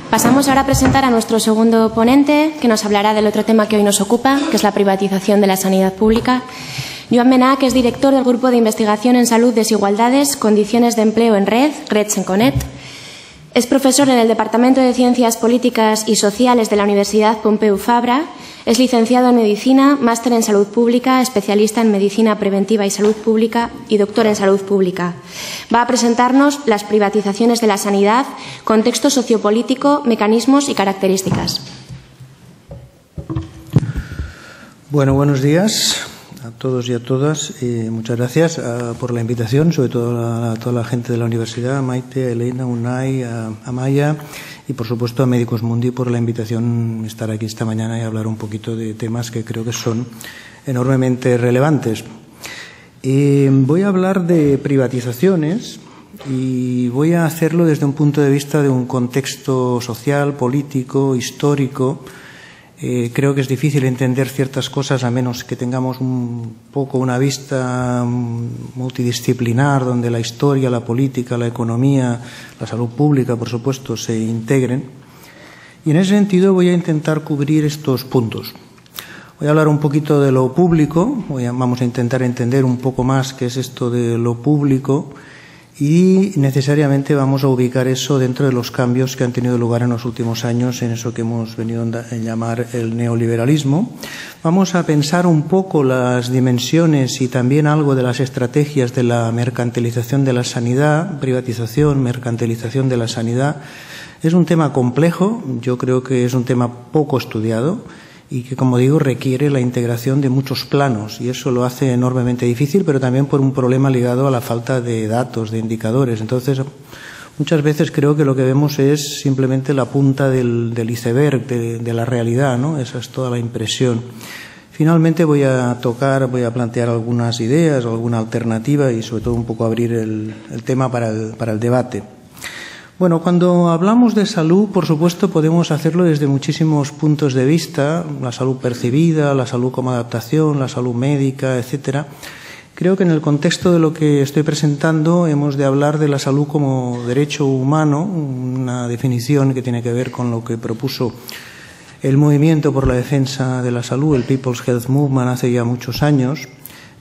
Pasamos ahora a presentar a nuestro segundo ponente, que nos hablará del otro tema que hoy nos ocupa, que es la privatización de la sanidad pública. Joan Benach es director del Grupo de Investigación en Salud, Desigualdades, Condiciones de Empleo en Red, Redsenconet. Es profesor en el Departamento de Ciencias Políticas y Sociales de la Universidad Pompeu Fabra. Es licenciado en Medicina, máster en Salud Pública, especialista en Medicina Preventiva y Salud Pública y doctor en Salud Pública. Va a presentarnos las privatizaciones de la sanidad, contexto sociopolítico, mecanismos y características. Bueno, buenos días a todos y a todas. Muchas gracias por la invitación, sobre todo a toda la gente de la universidad, a Maite, a Elena, a Unai, a Maya y, por supuesto, a Médicos Mundi por la invitación a estar aquí esta mañana y hablar un poquito de temas que creo que son enormemente relevantes. Voy a hablar de privatizaciones y voy a hacerlo desde un punto de vista de un contexto social, político, histórico. Creo que es difícil entender ciertas cosas a menos que tengamos un poco una vista multidisciplinar donde la historia, la política, la economía, la salud pública, por supuesto, se integren. Y en ese sentido voy a intentar cubrir estos puntos. Voy a hablar un poquito de lo público, vamos a intentar entender un poco más qué es esto de lo público y necesariamente vamos a ubicar eso dentro de los cambios que han tenido lugar en los últimos años en eso que hemos venido a llamar el neoliberalismo. Vamos a pensar un poco las dimensiones y también algo de las estrategias de la mercantilización de la sanidad, privatización, mercantilización de la sanidad. Es un tema complejo, yo creo que es un tema poco estudiado y que, como digo, requiere la integración de muchos planos y eso lo hace enormemente difícil, pero también por un problema ligado a la falta de datos, de indicadores. Entonces, muchas veces creo que lo que vemos es simplemente la punta del iceberg de la realidad, ¿no? Esa es toda la impresión. Finalmente voy a plantear algunas ideas o alguna alternativa y sobre todo un poco abrir el tema para el debate. Bueno, cuando hablamos de salud, por supuesto, podemos hacerlo desde muchísimos puntos de vista, la salud percibida, la salud como adaptación, la salud médica, etcétera. Creo que en el contexto de lo que estoy presentando hemos de hablar de la salud como derecho humano, una definición que tiene que ver con lo que propuso el movimiento por la defensa de la salud, el People's Health Movement, hace ya muchos años,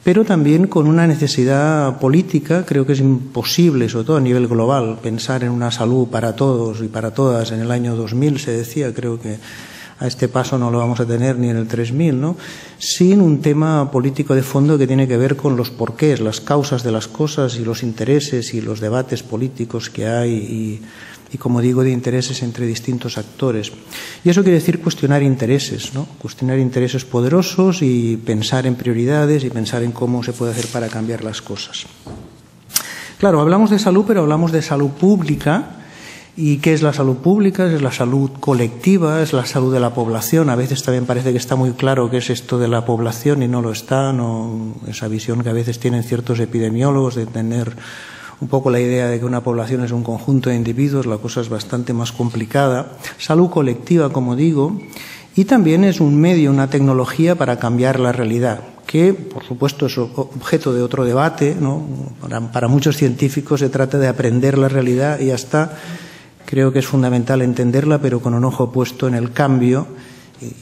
pero también con una necesidad política. Creo que es imposible, sobre todo a nivel global, pensar en una salud para todos y para todas. En el año 2000 se decía, creo que a este paso no lo vamos a tener ni en el 3000, ¿no? Sin un tema político de fondo que tiene que ver con los porqués, las causas de las cosas y los intereses y los debates políticos que hay y como digo, de intereses entre distintos actores. Y eso quiere decir cuestionar intereses, ¿no? Cuestionar intereses poderosos y pensar en prioridades y pensar en cómo se puede hacer para cambiar las cosas. Claro, hablamos de salud, pero hablamos de salud pública. ¿Y qué es la salud pública? Es la salud colectiva, es la salud de la población. A veces también parece que está muy claro qué es esto de la población y no lo está, no, esa visión que a veces tienen ciertos epidemiólogos de tener un poco la idea de que una población es un conjunto de individuos. La cosa es bastante más complicada. Salud colectiva, como digo, y también es un medio, una tecnología para cambiar la realidad, que, por supuesto, es objeto de otro debate, ¿no? Para muchos científicos se trata de aprender la realidad y ya está. Creo que es fundamental entenderla, pero con un ojo puesto en el cambio.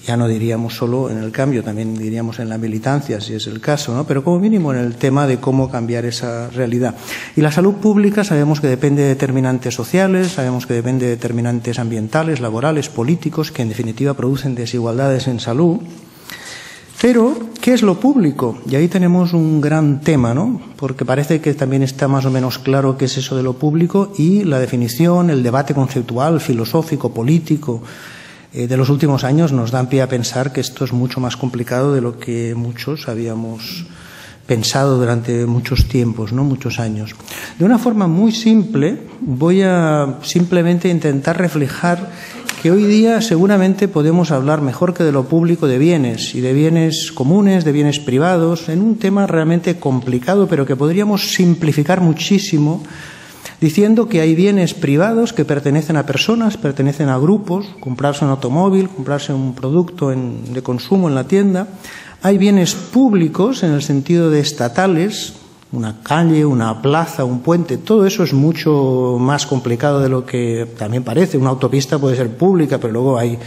Ya no diríamos solo en el cambio, también diríamos en la militancia, si es el caso, ¿no? Pero como mínimo en el tema de cómo cambiar esa realidad. Y la salud pública sabemos que depende de determinantes sociales, sabemos que depende de determinantes ambientales, laborales, políticos, que en definitiva producen desigualdades en salud. Pero, ¿qué es lo público? Y ahí tenemos un gran tema, ¿no? Porque parece que también está más o menos claro qué es eso de lo público y la definición, el debate conceptual, filosófico, político de los últimos años nos dan pie a pensar que esto es mucho más complicado de lo que muchos habíamos pensado durante muchos tiempos, ¿no? Muchos años. De una forma muy simple, voy a simplemente intentar reflejar que hoy día seguramente podemos hablar mejor que de lo público de bienes y de bienes comunes, de bienes privados, en un tema realmente complicado, pero que podríamos simplificar muchísimo diciendo que hay bienes privados que pertenecen a personas, pertenecen a grupos, comprarse un automóvil, comprarse un producto de consumo en la tienda. Hay bienes públicos en el sentido de estatales, una calle, una plaza, un puente, todo eso es mucho más complicado de lo que también parece. Una autopista puede ser pública, pero luego hay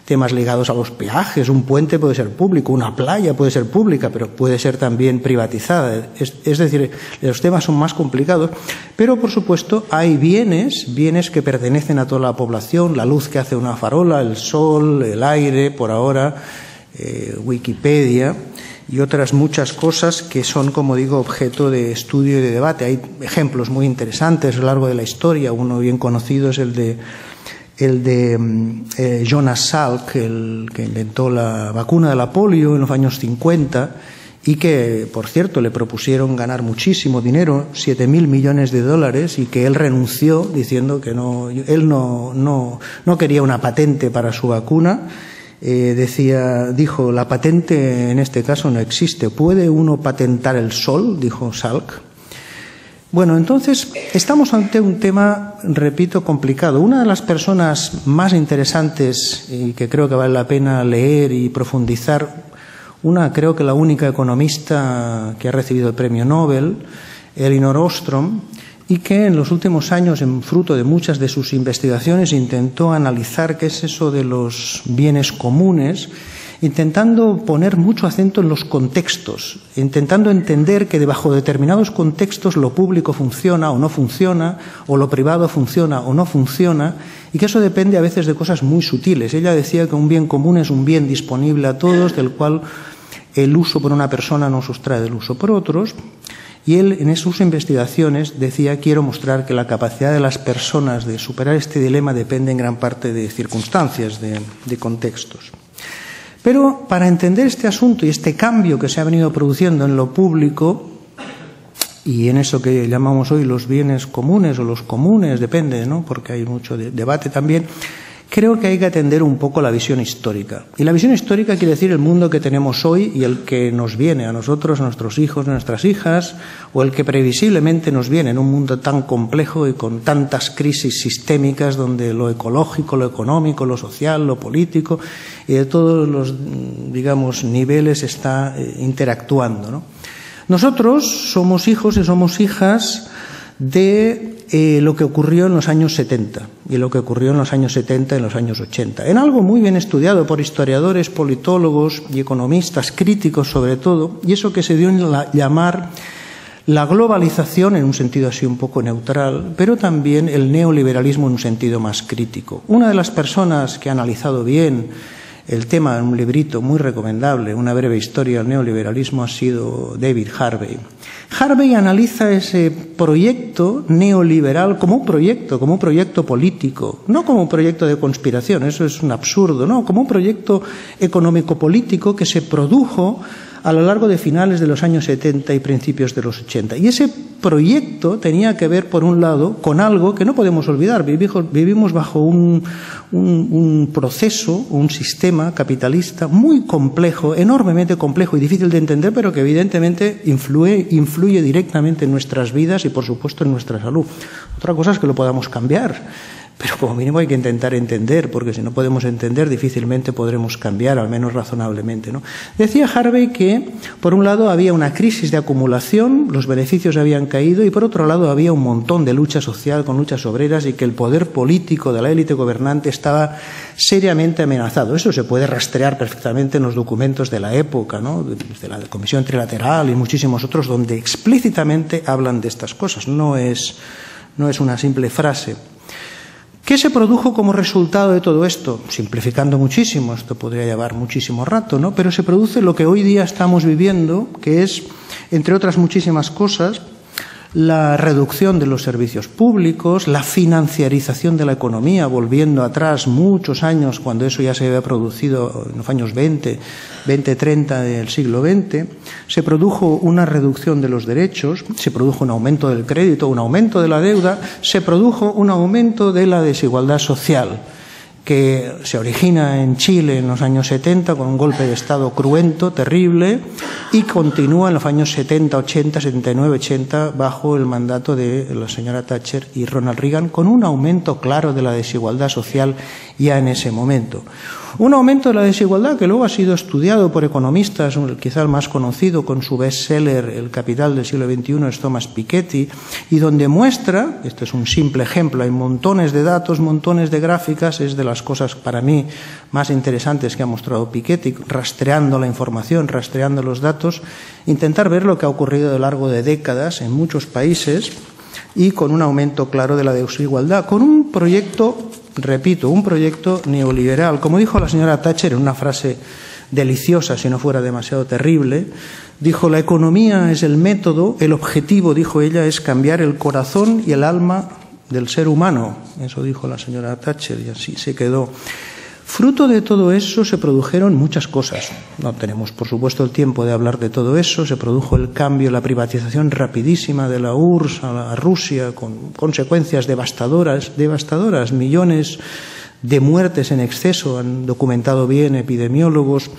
temas ligados a los peajes. Un puente puede ser público, una playa puede ser pública, pero puede ser también privatizada. Es decir, los temas son más complicados, pero por supuesto hay bienes que pertenecen a toda la población, la luz que hace una farola, el sol, el aire, por ahora, Wikipedia y otras muchas cosas que son, como digo, objeto de estudio y de debate. Hay ejemplos muy interesantes a lo largo de la historia. Uno bien conocido es el de Jonas Salk, el que inventó la vacuna de la polio en los años 50 y que, por cierto, le propusieron ganar muchísimo dinero, $7.000 millones, y que él renunció diciendo que él no quería una patente para su vacuna. Dijo, la patente en este caso no existe. ¿Puede uno patentar el sol?, dijo Salk. Bueno, entonces estamos ante un tema, repito, complicado. Una de las personas más interesantes y que creo que vale la pena leer y profundizar, creo que la única economista que ha recibido el premio Nobel, Elinor Ostrom, y que en los últimos años, en fruto de muchas de sus investigaciones, intentó analizar qué es eso de los bienes comunes, intentando poner mucho acento en los contextos, intentando entender que debajo de determinados contextos lo público funciona o no funciona, o lo privado funciona o no funciona, y que eso depende a veces de cosas muy sutiles. Ella decía que un bien común es un bien disponible a todos, del cual el uso por una persona no sustrae del uso por otros. Y él, en sus investigaciones, decía, quiero mostrar que la capacidad de las personas de superar este dilema depende en gran parte de circunstancias, de contextos. Pero para entender este asunto y este cambio que se ha venido produciendo en lo público y en eso que llamamos hoy los bienes comunes o los comunes, depende, ¿no?, porque hay mucho debate también, creo que hay que atender un poco la visión histórica. Y la visión histórica quiere decir el mundo que tenemos hoy y el que nos viene a nosotros, a nuestros hijos, a nuestras hijas, o el que previsiblemente nos viene en un mundo tan complejo y con tantas crisis sistémicas donde lo ecológico, lo económico, lo social, lo político y de todos los, digamos, niveles está interactuando, ¿no? Nosotros somos hijos y somos hijas de lo que ocurrió en los años 70 y lo que ocurrió en los años 70 y en los años 80. En algo muy bien estudiado por historiadores, politólogos y economistas, críticos sobre todo, y eso que se dio en llamar la globalización en un sentido así un poco neutral, pero también el neoliberalismo en un sentido más crítico. Una de las personas que ha analizado bien el tema en un librito muy recomendable, Una breve historia del neoliberalismo, ha sido David Harvey. Harvey analiza ese proyecto neoliberal como un proyecto político, no como un proyecto de conspiración, eso es un absurdo, no, como un proyecto económico-político que se produjo a lo largo de finales de los años 70 y principios de los 80. Y ese proyecto tenía que ver, por un lado, con algo que no podemos olvidar. Vivimos bajo un proceso, un sistema capitalista muy complejo, enormemente complejo y difícil de entender, pero que evidentemente influye directamente en nuestras vidas y, por supuesto, en nuestra salud. Otra cosa es que lo podamos cambiar. Pero como mínimo hay que intentar entender, porque si no podemos entender difícilmente podremos cambiar, al menos razonablemente, ¿no? Decía Harvey que, por un lado, había una crisis de acumulación, los beneficios habían caído, y por otro lado había un montón de lucha social con luchas obreras y que el poder político de la élite gobernante estaba seriamente amenazado. Eso se puede rastrear perfectamente en los documentos de la época, ¿no?, de la Comisión Trilateral y muchísimos otros, donde explícitamente hablan de estas cosas. No es una simple frase. ¿Qué se produjo como resultado de todo esto? Simplificando muchísimo, esto podría llevar muchísimo rato, ¿no? Pero se produce lo que hoy día estamos viviendo, que es, entre otras muchísimas cosas, la reducción de los servicios públicos, la financiarización de la economía, volviendo atrás muchos años, cuando eso ya se había producido en los años 20, 30 del siglo XX, se produjo una reducción de los derechos, se produjo un aumento del crédito, un aumento de la deuda, se produjo un aumento de la desigualdad social. que se origina en Chile en los años 70 con un golpe de Estado cruento, terrible, y continúa en los años 70, 80, 79, 80 bajo el mandato de la señora Thatcher y Ronald Reagan, con un aumento claro de la desigualdad social ya en ese momento. Un aumento de la desigualdad que luego ha sido estudiado por economistas, quizá el más conocido con su bestseller El capital del siglo XXI es Thomas Piketty, y donde muestra, este es un simple ejemplo, hay montones de datos, montones de gráficas, es de las cosas para mí más interesantes que ha mostrado Piketty, rastreando la información, rastreando los datos, intentar ver lo que ha ocurrido a lo largo de décadas en muchos países y con un aumento claro de la desigualdad, con un proyecto, repito, un proyecto neoliberal. Como dijo la señora Thatcher en una frase deliciosa, si no fuera demasiado terrible, dijo: la economía es el método, el objetivo, dijo ella, es cambiar el corazón y el alma del ser humano. Eso dijo la señora Thatcher y así se quedó. Fruto de todo eso se produjeron muchas cosas. No tenemos, por supuesto, el tiempo de hablar de todo eso. Se produjo el cambio, la privatización rapidísima de la URSS a Rusia, con consecuencias devastadoras, millones de muertes en exceso, han documentado bien epidemiólogos.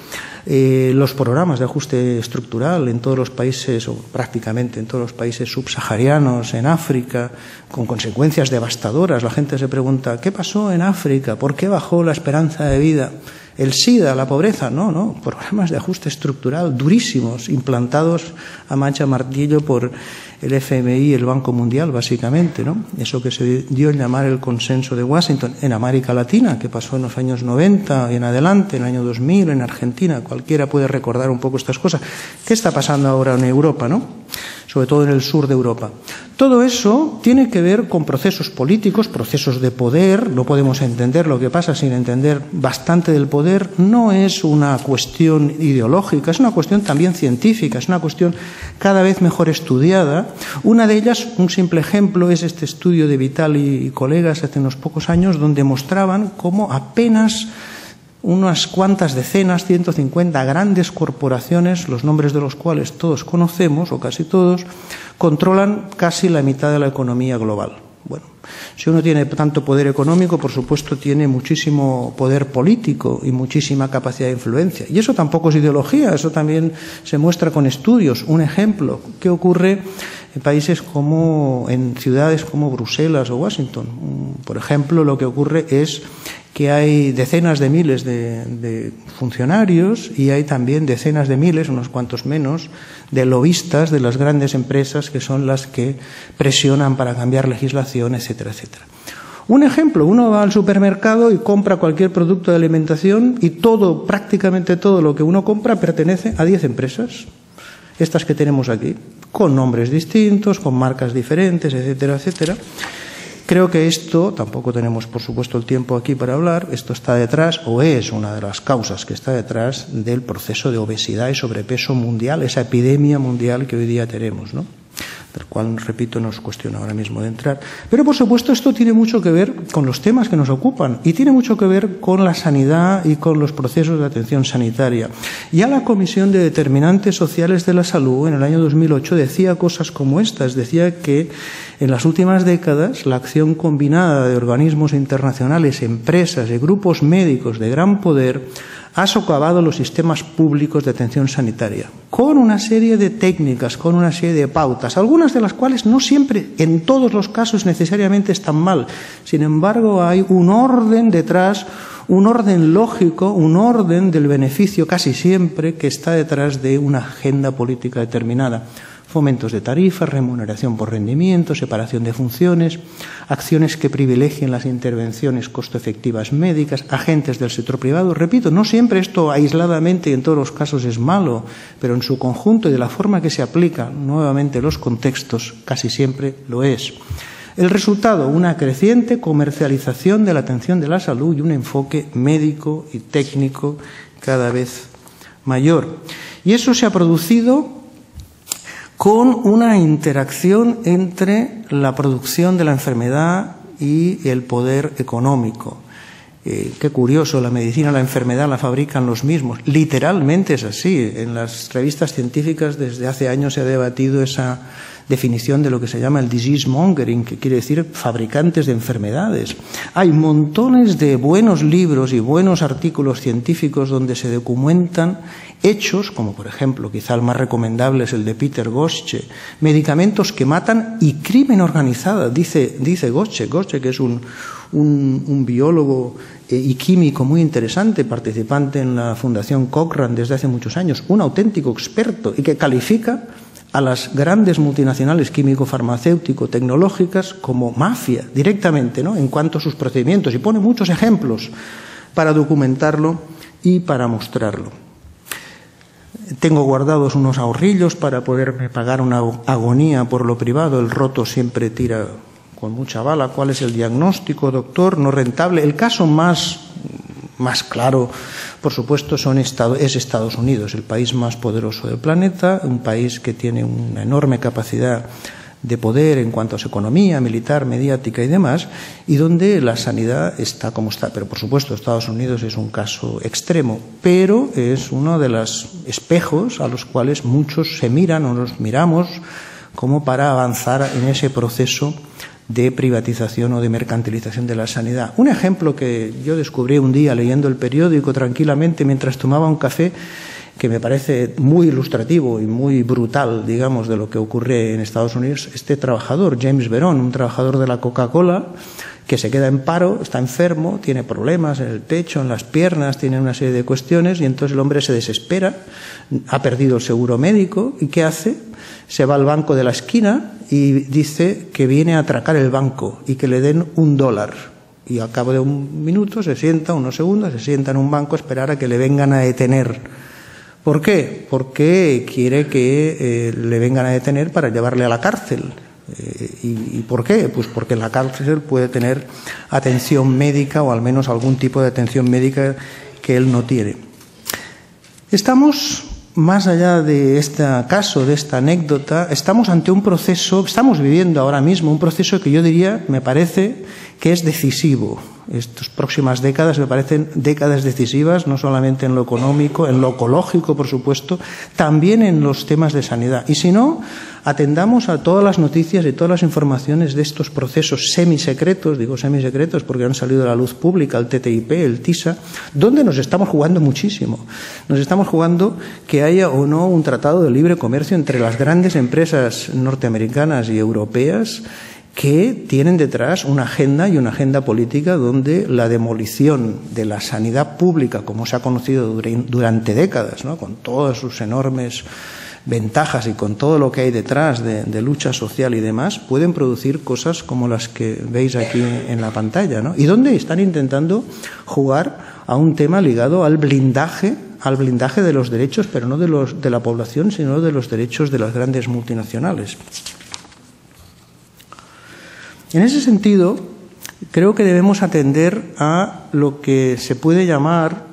Los programas de ajuste estructural en todos los países, o prácticamente en todos los países subsaharianos, en África, con consecuencias devastadoras. La gente se pregunta, ¿qué pasó en África? ¿Por qué bajó la esperanza de vida? ¿El SIDA, la pobreza? No, programas de ajuste estructural durísimos, implantados a mancha martillo por el FMI y el Banco Mundial, básicamente, ¿no? Eso que se dio en llamar el consenso de Washington en América Latina, que pasó en los años 90 y en adelante, en el año 2000, en Argentina. Cualquiera puede recordar un poco estas cosas. ¿Qué está pasando ahora en Europa, no? Sobre todo en el sur de Europa. Todo eso tiene que ver con procesos políticos, procesos de poder. No podemos entender lo que pasa sin entender bastante del poder. No es una cuestión ideológica, es una cuestión también científica, es una cuestión cada vez mejor estudiada. Una de ellas, un simple ejemplo, es este estudio de Vitali y colegas hace unos pocos años, donde mostraban cómo apenas unas cuantas decenas, 150 grandes corporaciones, los nombres de los cuales todos conocemos, o casi todos, controlan casi la mitad de la economía global. Bueno, si uno tiene tanto poder económico, por supuesto tiene muchísimo poder político y muchísima capacidad de influencia. Y eso tampoco es ideología, eso también se muestra con estudios. Un ejemplo, ¿qué ocurre en países como, en ciudades como Bruselas o Washington? Por ejemplo, lo que ocurre es que hay decenas de miles de funcionarios y hay también decenas de miles, unos cuantos menos, de lobistas de las grandes empresas que son las que presionan para cambiar legislación, etcétera, etcétera. Un ejemplo, uno va al supermercado y compra cualquier producto de alimentación y todo, prácticamente todo lo que uno compra pertenece a 10 empresas, estas que tenemos aquí, con nombres distintos, con marcas diferentes, etcétera, etcétera. Creo que esto, tampoco tenemos por supuesto el tiempo aquí para hablar, esto está detrás, o es una de las causas que está detrás del proceso de obesidad y sobrepeso mundial, esa epidemia mundial que hoy día tenemos, ¿no? Del cual, repito, no es cuestión ahora mismo de entrar. Pero, por supuesto, esto tiene mucho que ver con los temas que nos ocupan y tiene mucho que ver con la sanidad y con los procesos de atención sanitaria. Ya la Comisión de Determinantes Sociales de la Salud, en el año 2008, decía cosas como estas. Decía que en las últimas décadas la acción combinada de organismos internacionales, empresas y grupos médicos de gran poder ha socavado los sistemas públicos de atención sanitaria, con una serie de técnicas, con una serie de pautas, algunas de las cuales no siempre, en todos los casos, necesariamente están mal. Sin embargo, hay un orden detrás, un orden lógico, un orden del beneficio casi siempre que está detrás de una agenda política determinada. Fomentos de tarifas, remuneración por rendimiento, separación de funciones, acciones que privilegien las intervenciones costo-efectivas médicas, agentes del sector privado. Repito, no siempre esto aisladamente y en todos los casos es malo, pero en su conjunto y de la forma que se aplica nuevamente los contextos casi siempre lo es. El resultado, una creciente comercialización de la atención de la salud y un enfoque médico y técnico cada vez mayor. Y eso se ha producido con una interacción entre la producción de la enfermedad y el poder económico. Qué curioso, la medicina y la enfermedad la fabrican los mismos. Literalmente es así. En las revistas científicas desde hace años se ha debatido esa definición de lo que se llama el disease mongering, que quiere decir fabricantes de enfermedades. Hay montones de buenos libros y buenos artículos científicos donde se documentan hechos, como por ejemplo, quizá el más recomendable es el de Peter Gosche, medicamentos que matan y crimen organizado, dice Gosche, que es un biólogo y químico muy interesante, participante en la Fundación Cochrane desde hace muchos años, un auténtico experto y que califica a las grandes multinacionales químico-farmacéutico-tecnológicas como mafia directamente, ¿no?, en cuanto a sus procedimientos, y pone muchos ejemplos para documentarlo y para mostrarlo. Tengo guardados unos ahorrillos para poderme pagar una agonía por lo privado. El roto siempre tira con mucha bala. ¿Cuál es el diagnóstico, doctor? No rentable. El caso más claro, por supuesto, es Estados Unidos, el país más poderoso del planeta, un país que tiene una enorme capacidad de poder en cuanto a su economía, militar, mediática y demás, y donde la sanidad está como está. Pero, por supuesto, Estados Unidos es un caso extremo, pero es uno de los espejos a los cuales muchos se miran o nos miramos como para avanzar en ese proceso de privatización o de mercantilización de la sanidad. Un ejemplo que yo descubrí un día leyendo el periódico tranquilamente mientras tomaba un café, que me parece muy ilustrativo y muy brutal, digamos, de lo que ocurre en Estados Unidos. Este trabajador, James Veron, un trabajador de la Coca-Cola, que se queda en paro, está enfermo, tiene problemas en el pecho, en las piernas, tiene una serie de cuestiones, y entonces el hombre se desespera, ha perdido el seguro médico, ¿y qué hace? Se va al banco de la esquina y dice que viene a atracar el banco y que le den $1. Y al cabo de un minuto se sienta, unos segundos, se sienta en un banco a esperar a que le vengan a detener. ¿Por qué? Porque quiere que le vengan a detener para llevarle a la cárcel. ¿Y por qué? Pues porque en la cárcel puede tener atención médica, o al menos algún tipo de atención médica que él no tiene. Estamos, más allá de este caso, de esta anécdota, estamos ante un proceso, estamos viviendo ahora mismo un proceso que yo diría, me parece, que es decisivo. Estas próximas décadas me parecen décadas decisivas, no solamente en lo económico, en lo ecológico, por supuesto, también en los temas de sanidad. Y si no, atendamos a todas las noticias y todas las informaciones de estos procesos semisecretos, digo semisecretos porque han salido a la luz pública, el TTIP, el TISA, donde nos estamos jugando muchísimo. Nos estamos jugando que haya o no un tratado de libre comercio entre las grandes empresas norteamericanas y europeas, que tienen detrás una agenda y una agenda política donde la demolición de la sanidad pública, como se ha conocido durante décadas, ¿no?, con todas sus enormes ventajas y con todo lo que hay detrás de lucha social y demás, pueden producir cosas como las que veis aquí en la pantalla, ¿no? Y donde están intentando jugar a un tema ligado al blindaje de los derechos, pero no de la población, sino de los derechos de las grandes multinacionales. En ese sentido, creo que debemos atender a lo que se puede llamar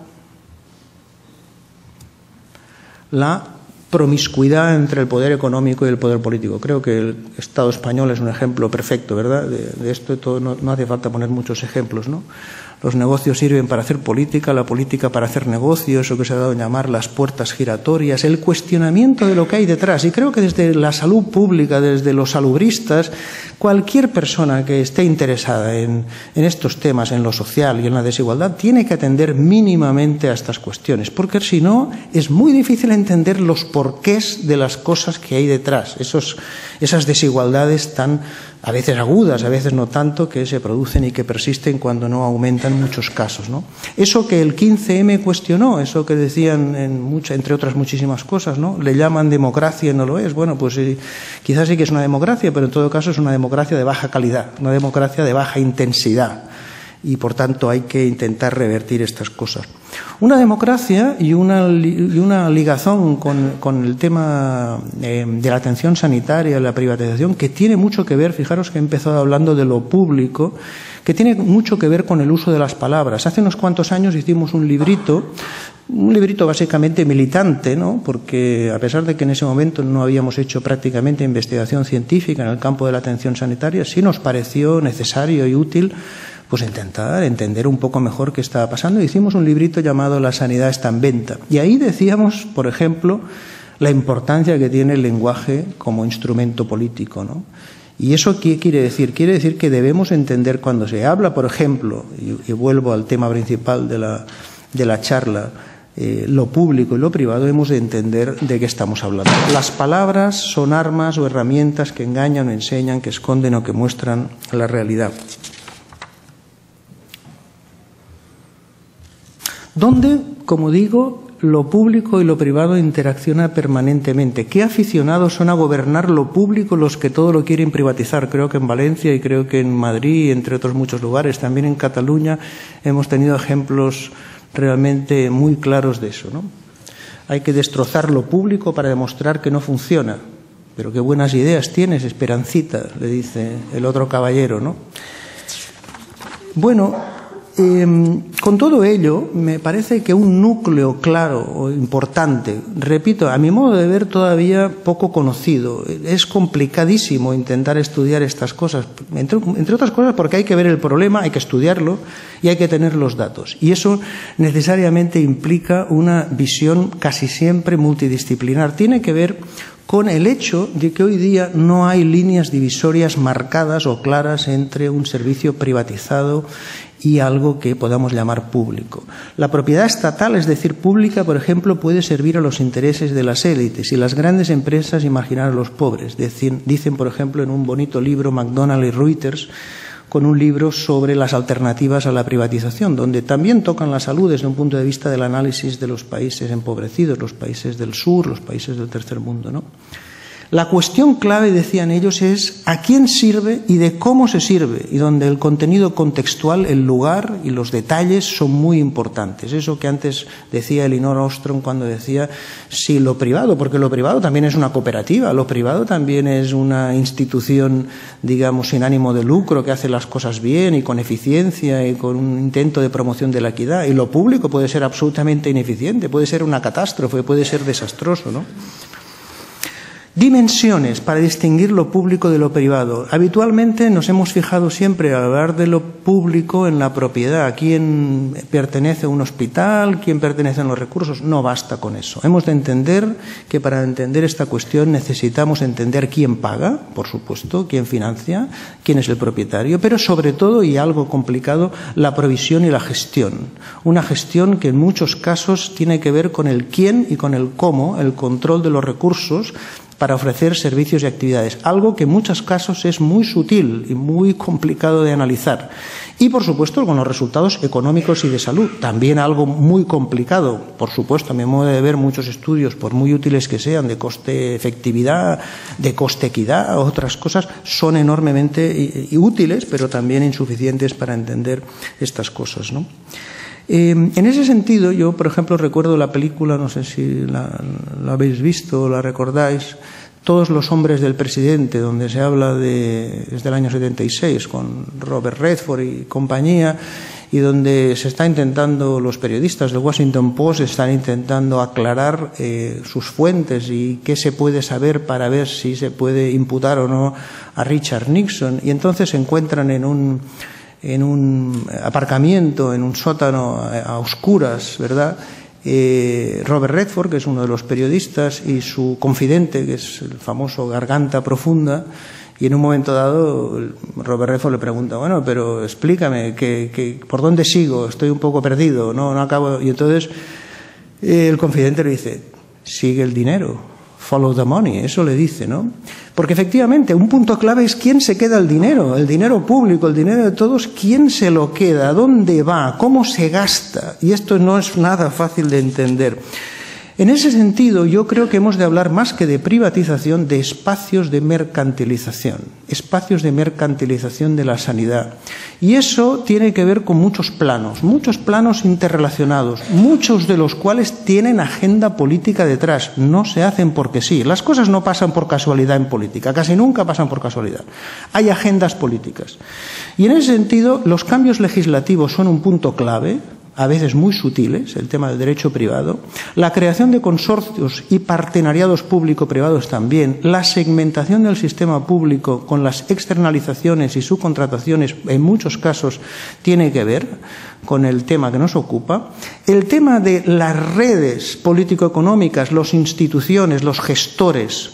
la promiscuidad entre el poder económico y el poder político. Creo que el Estado español es un ejemplo perfecto, ¿verdad? De esto todo no hace falta poner muchos ejemplos, ¿no? Los negocios sirven para hacer política, la política para hacer negocios, eso que se ha dado a llamar las puertas giratorias, el cuestionamiento de lo que hay detrás. Y creo que desde la salud pública, desde los salubristas, cualquier persona que esté interesada en estos temas, en lo social y en la desigualdad, tiene que atender mínimamente a estas cuestiones, porque si no, es muy difícil entender los porqués de las cosas que hay detrás, esas desigualdades tan a veces agudas, a veces no tanto, que se producen y que persisten cuando no aumentan en muchos casos, ¿no? Eso que el 15M cuestionó, eso que decían entre otras muchísimas cosas, ¿no? Le llaman democracia y no lo es. Bueno, pues quizás sí que es una democracia, pero en todo caso es una democracia de baja calidad, una democracia de baja intensidad. Y, por tanto, hay que intentar revertir estas cosas. Una democracia y una ligazón con el tema de la atención sanitaria, la privatización, que tiene mucho que ver, fijaros que he empezado hablando de lo público, que tiene mucho que ver con el uso de las palabras. Hace unos cuantos años hicimos un librito básicamente militante, ¿no? Porque a pesar de que en ese momento no habíamos hecho prácticamente investigación científica en el campo de la atención sanitaria, sí nos pareció necesario y útil pues intentar entender un poco mejor qué estaba pasando. Hicimos un librito llamado La sanidad está en venta. Y ahí decíamos, por ejemplo, la importancia que tiene el lenguaje como instrumento político, ¿no? ¿Y eso qué quiere decir? Quiere decir que debemos entender cuando se habla, por ejemplo, y vuelvo al tema principal de la charla, lo público y lo privado, hemos de entender de qué estamos hablando. Las palabras son armas o herramientas que engañan o enseñan, que esconden o que muestran la realidad. Donde, como digo, lo público y lo privado interacciona permanentemente. ¿Qué aficionados son a gobernar lo público los que todo lo quieren privatizar? Creo que en Valencia y creo que en Madrid, entre otros muchos lugares, también en Cataluña, hemos tenido ejemplos realmente muy claros de eso, ¿no? Hay que destrozar lo público para demostrar que no funciona. Pero qué buenas ideas tienes, Esperancita, le dice el otro caballero, ¿no? Bueno, con todo ello, me parece que un núcleo claro o importante, repito, a mi modo de ver todavía poco conocido, es complicadísimo intentar estudiar estas cosas, entre otras cosas porque hay que ver el problema, hay que estudiarlo y hay que tener los datos. Y eso necesariamente implica una visión casi siempre multidisciplinar. Tiene que ver con el hecho de que hoy día no hay líneas divisorias marcadas o claras entre un servicio privatizado y algo que podamos llamar público. La propiedad estatal, es decir, pública, por ejemplo, puede servir a los intereses de las élites y las grandes empresas marginar a los pobres. Dicen, por ejemplo, en un bonito libro McDonald y Reuters, con un libro sobre las alternativas a la privatización, donde también tocan la salud desde un punto de vista del análisis de los países empobrecidos, los países del sur, los países del tercer mundo, ¿no? La cuestión clave, decían ellos, es a quién sirve y de cómo se sirve, y donde el contenido contextual, el lugar y los detalles son muy importantes. Eso que antes decía Elinor Ostrom cuando decía, sí, lo privado, porque lo privado también es una cooperativa, lo privado también es una institución, digamos, sin ánimo de lucro, que hace las cosas bien y con eficiencia y con un intento de promoción de la equidad, y lo público puede ser absolutamente ineficiente, puede ser una catástrofe, puede ser desastroso, ¿no? Dimensiones para distinguir lo público de lo privado. Habitualmente nos hemos fijado siempre al hablar de lo público en la propiedad. ¿Quién pertenece a un hospital? ¿Quién pertenece a los recursos? No basta con eso. Hemos de entender que para entender esta cuestión necesitamos entender quién paga, por supuesto, quién financia, quién es el propietario, pero sobre todo, y algo complicado, la provisión y la gestión. Una gestión que en muchos casos tiene que ver con el quién y con el cómo, el control de los recursos, para ofrecer servicios y actividades, algo que en muchos casos es muy sutil y muy complicado de analizar. Y, por supuesto, con los resultados económicos y de salud, también algo muy complicado. Por supuesto, a mi modo de ver, muchos estudios, por muy útiles que sean, de coste-efectividad, de coste-equidad, otras cosas, son enormemente útiles, pero también insuficientes para entender estas cosas, ¿no? En ese sentido, yo, por ejemplo, recuerdo la película, no sé si la habéis visto o la recordáis, Todos los hombres del presidente, donde se habla desde el año 76, con Robert Redford y compañía, y donde se está intentando, los periodistas del Washington Post están intentando aclarar sus fuentes y qué se puede saber para ver si se puede imputar o no a Richard Nixon, y entonces se encuentran en un aparcamiento, en un sótano a oscuras, ¿verdad? Robert Redford, que es uno de los periodistas, y su confidente, que es el famoso Garganta Profunda, y en un momento dado Robert Redford le pregunta, bueno, pero explícame, ¿por dónde sigo? Estoy un poco perdido, no acabo. Y entonces el confidente le dice, sigue el dinero. Follow the money, eso le dice, ¿no? Porque efectivamente un punto clave es quién se queda el dinero público, el dinero de todos, quién se lo queda, dónde va, cómo se gasta, y esto no es nada fácil de entender. En ese sentido, yo creo que hemos de hablar más que de privatización, de espacios de mercantilización de la sanidad. Y eso tiene que ver con muchos planos interrelacionados, muchos de los cuales tienen agenda política detrás, no se hacen porque sí. Las cosas no pasan por casualidad en política, casi nunca pasan por casualidad. Hay agendas políticas. Y en ese sentido, los cambios legislativos son un punto clave, a veces muy sutiles, el tema del derecho privado, la creación de consorcios y partenariados público-privados también, la segmentación del sistema público con las externalizaciones y subcontrataciones, en muchos casos tiene que ver con el tema que nos ocupa, el tema de las redes político-económicas, las instituciones, los gestores,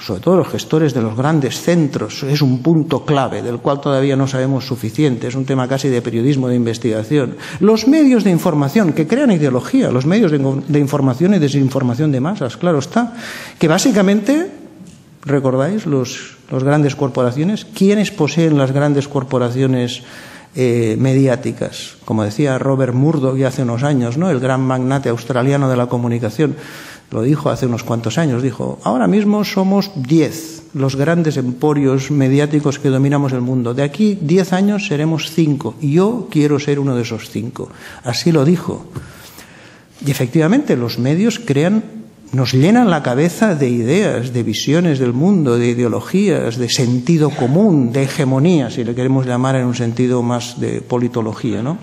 sobre todo los gestores de los grandes centros, es un punto clave del cual todavía no sabemos suficiente, es un tema casi de periodismo de investigación. Los medios de información que crean ideología, los medios de información y desinformación de masas, claro está, que básicamente, ¿recordáis las grandes corporaciones? ¿Quiénes poseen las grandes corporaciones mediáticas? Como decía Robert Murdoch ya hace unos años, ¿no? El gran magnate australiano de la comunicación, lo dijo hace unos cuantos años, dijo, ahora mismo somos 10 los grandes emporios mediáticos que dominamos el mundo. De aquí 10 años seremos 5 y yo quiero ser uno de esos 5. Así lo dijo. Y efectivamente los medios nos llenan la cabeza de ideas, de visiones del mundo, de ideologías, de sentido común, de hegemonía, si le queremos llamar en un sentido más de politología, ¿no?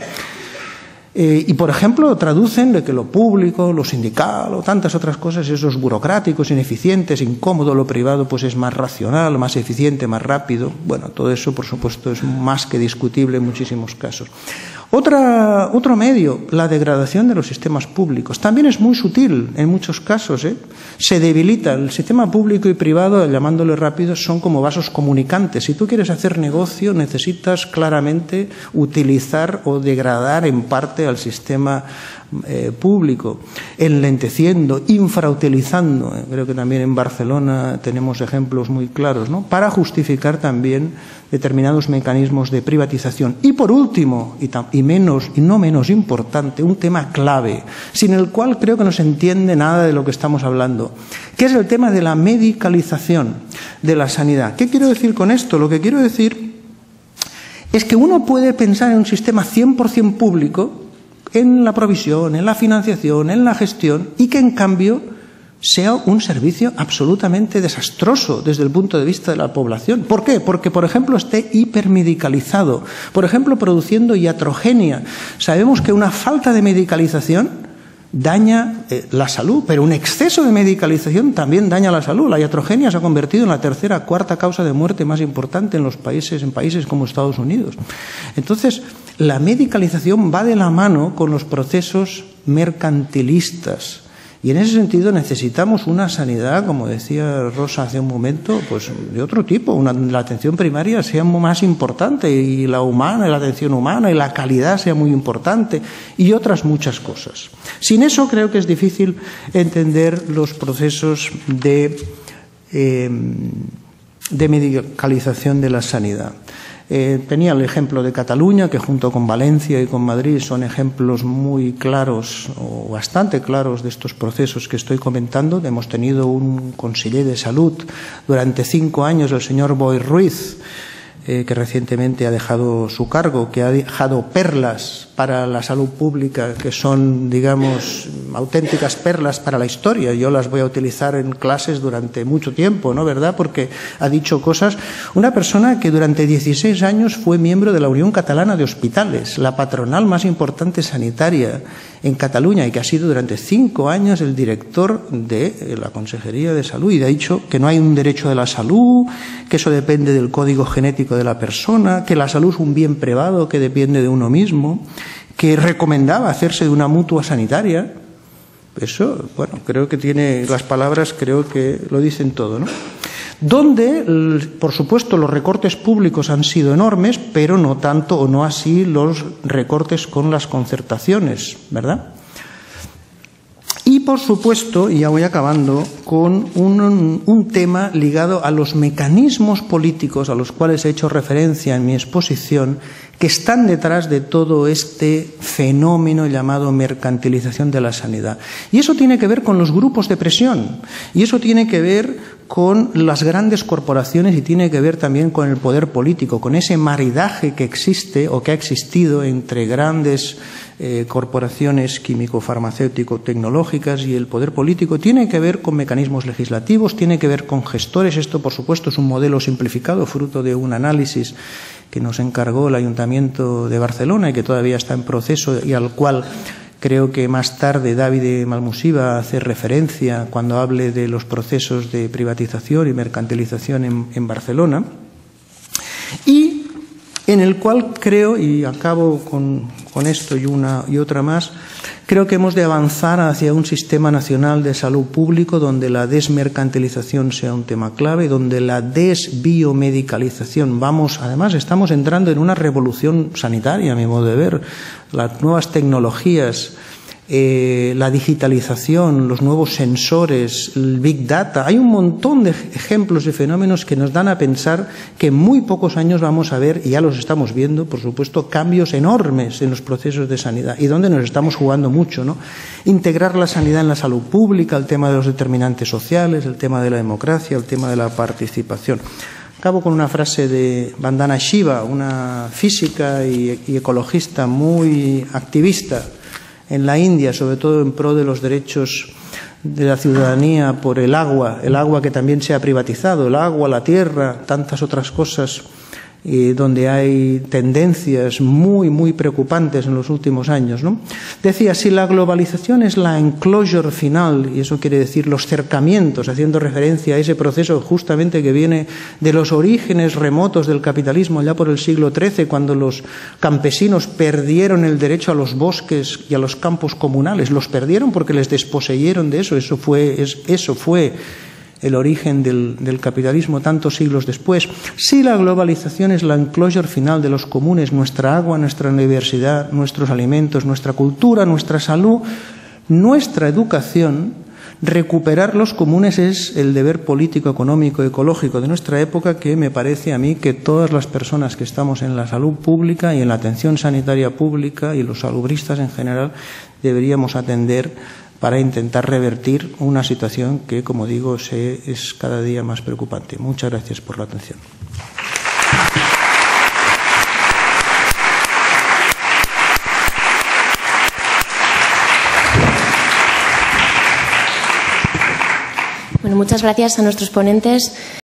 Y, por ejemplo, traducen de que lo público, lo sindical o tantas otras cosas, esos burocráticos, ineficientes, incómodo, lo privado pues es más racional, más eficiente, más rápido. Bueno, todo eso, por supuesto, es más que discutible en muchísimos casos. Otro medio, la degradación de los sistemas públicos. También es muy sutil en muchos casos, Se debilita. El sistema público y privado, llamándole rápido, son como vasos comunicantes. Si tú quieres hacer negocio, necesitas claramente utilizar o degradar en parte al sistema público, enlenteciendo, infrautilizando. Creo que también en Barcelona tenemos ejemplos muy claros, ¿no? Para justificar también determinados mecanismos de privatización. Y por último, y no menos importante, un tema clave, sin el cual creo que no se entiende nada de lo que estamos hablando, que es el tema de la medicalización de la sanidad. ¿Qué quiero decir con esto? Lo que quiero decir es que uno puede pensar en un sistema 100% público, en la provisión, en la financiación, en la gestión, y que en cambio sea un servicio absolutamente desastroso desde el punto de vista de la población. ¿Por qué? Porque, por ejemplo, esté hipermedicalizado, por ejemplo, produciendo iatrogenia. Sabemos que una falta de medicalización daña la salud, pero un exceso de medicalización también daña la salud. La iatrogenia se ha convertido en la tercera o cuarta causa de muerte más importante en países como Estados Unidos. Entonces, la medicalización va de la mano con los procesos mercantilistas. Y en ese sentido necesitamos una sanidad, como decía Rosa hace un momento, pues de otro tipo. La atención primaria sea más importante y la atención humana y la calidad sea muy importante y otras muchas cosas. Sin eso creo que es difícil entender los procesos de medicalización de la sanidad. Tenía el ejemplo de Cataluña, que junto con Valencia y con Madrid son ejemplos muy claros o bastante claros de estos procesos que estoy comentando. Hemos tenido un conseller de salud durante 5 años, el señor Boi Ruiz, que recientemente ha dejado su cargo, que ha dejado perlas para la salud pública, que son, digamos, auténticas perlas para la historia. Yo las voy a utilizar en clases durante mucho tiempo, ¿no? ¿Verdad? Porque ha dicho cosas. Una persona que durante 16 años fue miembro de la Unión Catalana de Hospitales, la patronal más importante sanitaria en Cataluña, y que ha sido durante 5 años el director de la Consejería de Salud, y ha dicho que no hay un derecho de la salud, que eso depende del código genético de la persona, que la salud es un bien privado que depende de uno mismo, que recomendaba hacerse de una mutua sanitaria. Eso, bueno, creo que tiene las palabras, creo que lo dicen todo, ¿no? Donde, por supuesto, los recortes públicos han sido enormes, pero no tanto o no así los recortes con las concertaciones, ¿verdad? Y, por supuesto, y ya voy acabando, con un tema ligado a los mecanismos políticos a los cuales he hecho referencia en mi exposición, que están detrás de todo este fenómeno llamado mercantilización de la sanidad. Y eso tiene que ver con los grupos de presión, y eso tiene que ver con las grandes corporaciones y tiene que ver también con el poder político, con ese maridaje que existe o que ha existido entre grandes corporaciones químico-farmacéutico-tecnológicas y el poder político. Tiene que ver con mecanismos legislativos, tiene que ver con gestores. Esto, por supuesto, es un modelo simplificado, fruto de un análisis que nos encargó el Ayuntamiento de Barcelona y que todavía está en proceso y al cual creo que más tarde David Malmusiva hace referencia cuando hable de los procesos de privatización y mercantilización en Barcelona, y en el cual creo, y acabo con esto y otra más, creo que hemos de avanzar hacia un sistema nacional de salud público donde la desmercantilización sea un tema clave, donde la desbiomedicalización, además estamos entrando en una revolución sanitaria, a mi modo de ver, las nuevas tecnologías, la digitalización, los nuevos sensores, el Big Data. Hay un montón de ejemplos y fenómenos que nos dan a pensar que en muy pocos años vamos a ver, y ya los estamos viendo, por supuesto, cambios enormes en los procesos de sanidad y donde nos estamos jugando mucho, ¿no? Integrar la sanidad en la salud pública, el tema de los determinantes sociales, el tema de la democracia, el tema de la participación. Acabo con una frase de Vandana Shiva, una física y ecologista muy activista en la India, sobre todo en pro de los derechos de la ciudadanía por el agua que también se ha privatizado, el agua, la tierra, tantas otras cosas, donde hay tendencias muy preocupantes en los últimos años, ¿no? Decía, si la globalización es la enclosure final, y eso quiere decir los cercamientos, haciendo referencia a ese proceso justamente que viene de los orígenes remotos del capitalismo, allá por el siglo XIII, cuando los campesinos perdieron el derecho a los bosques y a los campos comunales, los perdieron porque les desposeyeron de eso, eso fue el origen del capitalismo tantos siglos después. Si la globalización es la enclosure final de los comunes, nuestra agua, nuestra universidad, nuestros alimentos, nuestra cultura, nuestra salud, nuestra educación, recuperar los comunes es el deber político, económico, ecológico de nuestra época, que me parece a mí que todas las personas que estamos en la salud pública y en la atención sanitaria pública y los salubristas en general deberíamos atender para intentar revertir una situación que, como digo, es cada día más preocupante. Muchas gracias por la atención. Bueno, muchas gracias a nuestros ponentes.